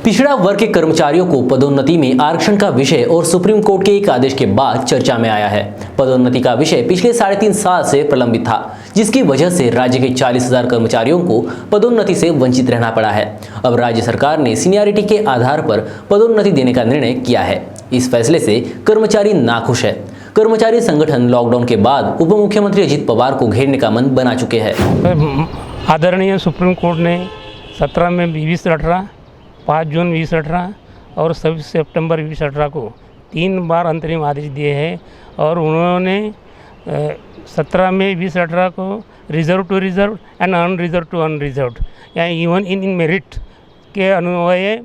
पिछड़ा वर्ग के कर्मचारियों को पदोन्नति में आरक्षण का विषय और सुप्रीम कोर्ट के एक आदेश के बाद चर्चा में आया है। पदोन्नति का विषय पिछले 3.5 साल से प्रलंबित था, जिसकी वजह से राज्य के 40,000 कर्मचारियों को पदोन्नति से वंचित रहना पड़ा है। अब राज्य सरकार ने सीनियरिटी के आधार पर पदोन्नति देने का निर्णय किया है। इस फैसले से कर्मचारी नाखुश है। कर्मचारी संगठन लॉकडाउन के बाद उप मुख्यमंत्री अजित पवार को घेरने का मन बना चुके हैं। आदरणीय सुप्रीम कोर्ट ने 17 में 2018, 5 जून 2018 और 26 सितंबर 2018 को 3 बार अंतरिम आदेश दिए हैं और उन्होंने 17 में 2018 को reserve to reserve and unreserve to unreserve यानी इवन इन मेरिट के अन्वय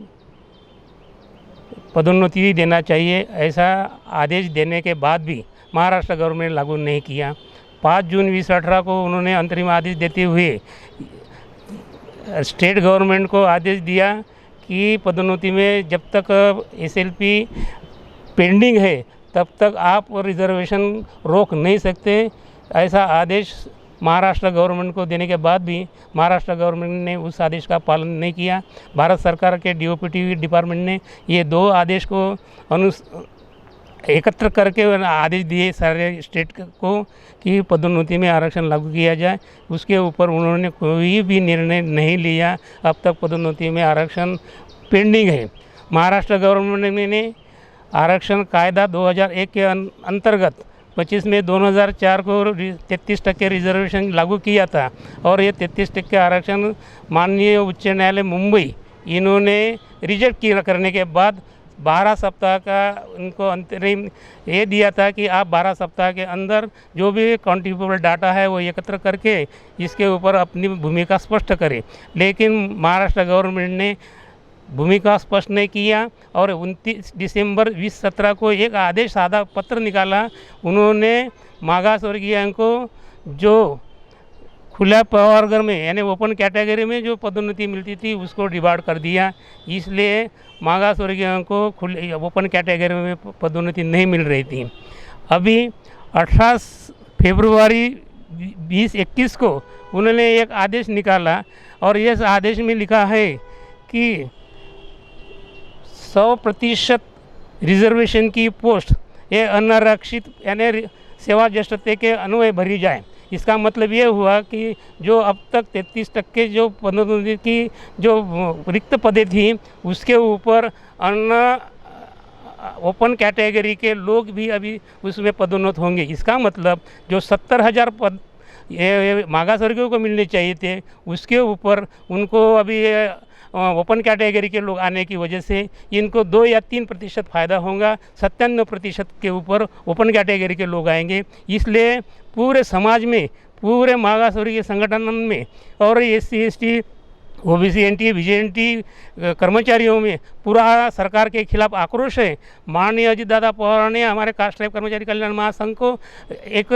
पदोन्नति देना चाहिए, ऐसा आदेश देने के बाद भी महाराष्ट्र गवर्नमेंट ने लागू नहीं किया। 5 जून 2018 को उन्होंने अंतरिम आदेश देते हुए स्टेट गवर्नमेंट को आदेश दिया कि पदोन्नति में जब तक एसएलपी पेंडिंग है तब तक आप रिजर्वेशन रोक नहीं सकते। ऐसा आदेश महाराष्ट्र गवर्नमेंट को देने के बाद भी महाराष्ट्र गवर्नमेंट ने उस आदेश का पालन नहीं किया। भारत सरकार के डीओपीटी डिपार्टमेंट ने ये 2 आदेश को एकत्र करके आदेश दिए सारे स्टेट को कि पदोन्नति में आरक्षण लागू किया जाए। उसके ऊपर उन्होंने कोई भी निर्णय नहीं लिया। अब तक पदोन्नति में आरक्षण पेंडिंग है। महाराष्ट्र गवर्नमेंट ने आरक्षण कायदा 2001 के अंतर्गत 25 मई 2004 को 33% रिजर्वेशन लागू किया था और ये 33% आरक्षण माननीय उच्च न्यायालय मुंबई इन्होंने रिजेक्ट करने के बाद 12 सप्ताह का उनको अंतरिम ये दिया था कि आप 12 सप्ताह के अंदर जो भी काउंटेबल डाटा है वो एकत्र करके इसके ऊपर अपनी भूमिका स्पष्ट करें। लेकिन महाराष्ट्र गवर्नमेंट ने भूमिका स्पष्ट नहीं किया और 29 दिसंबर 2017 को एक आदेश सादा पत्र निकाला। उन्होंने मागास वर्गीयों को जो खुला प्रवर्ग में यानी ओपन कैटेगरी में जो पदोन्नति मिलती थी उसको डिवाइड कर दिया। इसलिए मागास वर्गीयों को खुले ओपन कैटेगरी में पदोन्नति नहीं मिल रही थी। अभी 18 फरवरी 2021 को उन्होंने एक आदेश निकाला और इस आदेश में लिखा है कि 100% रिजर्वेशन की पोस्ट ये अनारक्षित यानी सेवा ज्येष्ठता के अन्वय भरी जाए। इसका मतलब ये हुआ कि जो अब तक 33% जो पदोन्नति की जो रिक्त पदें थी उसके ऊपर अन्य ओपन कैटेगरी के लोग भी अभी उसमें पदोन्नत होंगे। इसका मतलब जो 70,000 पद ये मागास वर्गीयों को मिलने चाहिए थे उसके ऊपर उनको अभी ओपन कैटेगरी के लोग आने की वजह से इनको 2 या 3% फ़ायदा होगा। 97% के ऊपर ओपन कैटेगरी के लोग आएंगे। इसलिए पूरे समाज में, पूरे मागास वर्गीय संगठन में और SC ST OBC NT VJNT कर्मचारियों में पूरा सरकार के खिलाफ आक्रोश है। माननीय अजित दादा पवार ने हमारे कास्ट ट्राइब कर्मचारी कल्याण महासंघ को एक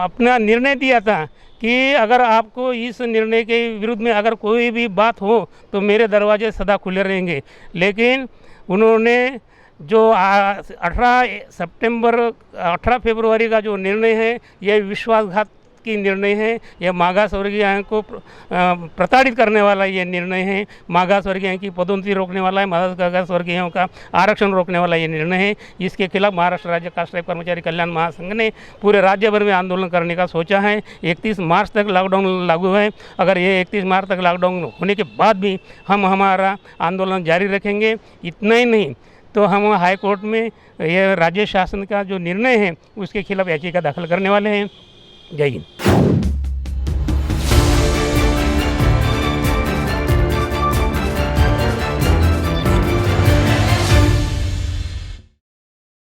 अपना निर्णय दिया था कि अगर आपको इस निर्णय के विरुद्ध में अगर कोई भी बात हो तो मेरे दरवाजे सदा खुले रहेंगे। लेकिन उन्होंने जो 18 फरवरी का जो निर्णय है यह विश्वासघात की निर्णय है। यह मागास वर्गीयों को प्रताड़ित करने वाला ये निर्णय है। मागास वर्गीयों की पदोन्नति रोकने वाला है। मागास वर्गीयों का आरक्षण रोकने वाला ये निर्णय है। इसके खिलाफ महाराष्ट्र राज्य कास्ट ट्राइब कर्मचारी कल्याण महासंघ ने पूरे राज्य भर में आंदोलन करने का सोचा है। 31 मार्च तक लॉकडाउन लागू है। अगर ये 31 मार्च तक लॉकडाउन होने के बाद भी हम हमारा आंदोलन जारी रखेंगे। इतना ही नहीं तो हम हाई कोर्ट में ये राज्य शासन का जो निर्णय है उसके खिलाफ याचिका दाखिल करने वाले हैं। जय हिंद।